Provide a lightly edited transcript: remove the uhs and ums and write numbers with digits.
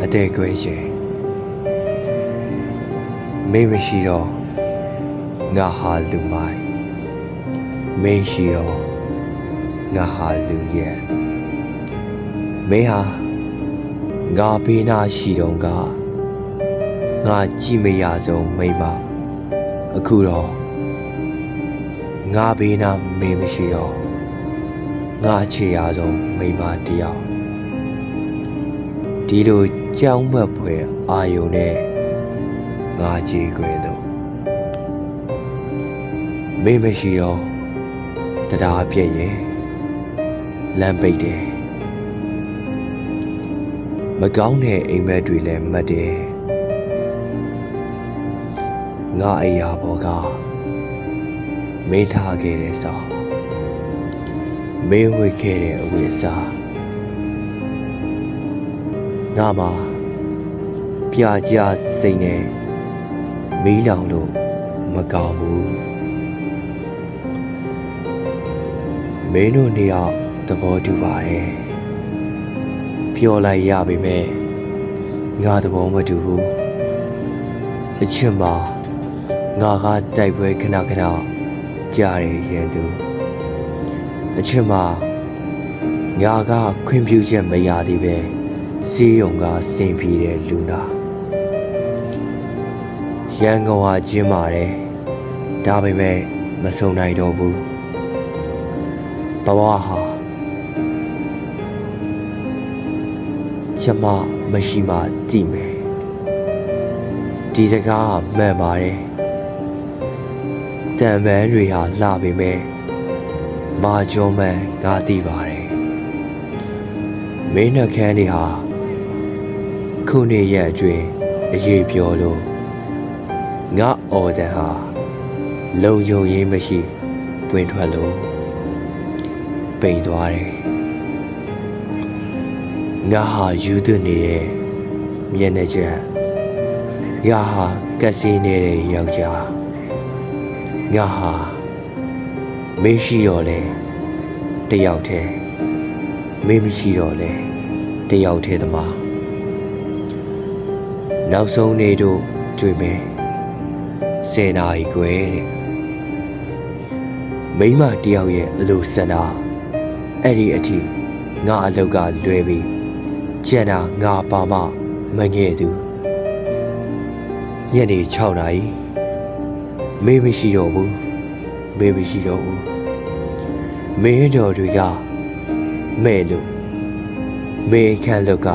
အသေးကွဲရှင်မေးမရှိတော့ငါဟာလူမိုက်မေးရှိတော့ငါဟာလူရဲ့မေးဟာငါဘေးနာရှိတော့ကငါကြည့်မရဆုံးမိမအခုတော့ငါဘေးနာမေးမရှိတော့ငါချေရဆုံးမိမတယောက်ဒီလိုကြောင်းမက်ဖွယ်အာယုံနဲ့ငါကြည်ခွေတော့မေးမရှိတော့တရားပြည့်ရဲ့လမ်းပိတ်တယ်မကောင်းတဲ့အိမ်မက်တွေလည်းမတ်တယ်ငါအိယာဘောကမေးထားခဲ့တဲ့စာမေးဝေခဲ့တဲ့အဝိစာငါမှာပြကြစိတ်နဲ့မီးလောင်လို့မကောင်းဘူးမင်းတို့နှစ်ယောက်သဘောတူပါတယ်ပြောလိုက်ရပေမဲ့ငါသဘောမတူဘူးအချစ်မှာငါကတိုက်ပွဲခဏခဏကြားရရင်သူအချစ်မှာငါကခွင့်ပြုချက်မရသေးပဲစီးရုံကစင်ပြေတဲ့လူနာရန်ကုန်ဟာကျင်းပါတယ်ဒါပေမဲ့မဆုံနိုင်တော့ဘူးဘဝဟာကျမမရှိမှကြည့်မယ်ဒီစကားမှန်ပါတယ်တန်ပန်းတွေဟာလှပေမဲ့မာကျော်မှန်ငါသိပါတယ်မင်းနှခမ်းတွေဟာခုနှစ်ရက်အတွင်းအရေးပြောလို့ငါအော်တန်ဟာလုံခြုံရေးမရှိပွင့်ထွက်လို့ပိန်သွားတယ်ငါဟာယူသွနေတဲ့မျက်နှာချက်ငါဟာကက်စီနေတဲ့ယောက်ျားငါဟာမေးရှိတော့လေတယောက်တည်းမေးမရှိတော့လေတယောက်တည်းသမားနောက်ဆုံးနေတို့တွေ့မယ်10 နာရီခွဲတဲ့မိမတယောက်ရဲ့အလိုစန္ဒအဲ့ဒီအထိငါအလောက်ကလွဲပြီးကျန်တာငါပါမမငဲ့သူညနေ6 နာရီမေးမရှိတော့ဘူးမေးမရှိတော့ဘူးမင်းတော်တွေကမဲ့လို့မေးခန့်လောက်က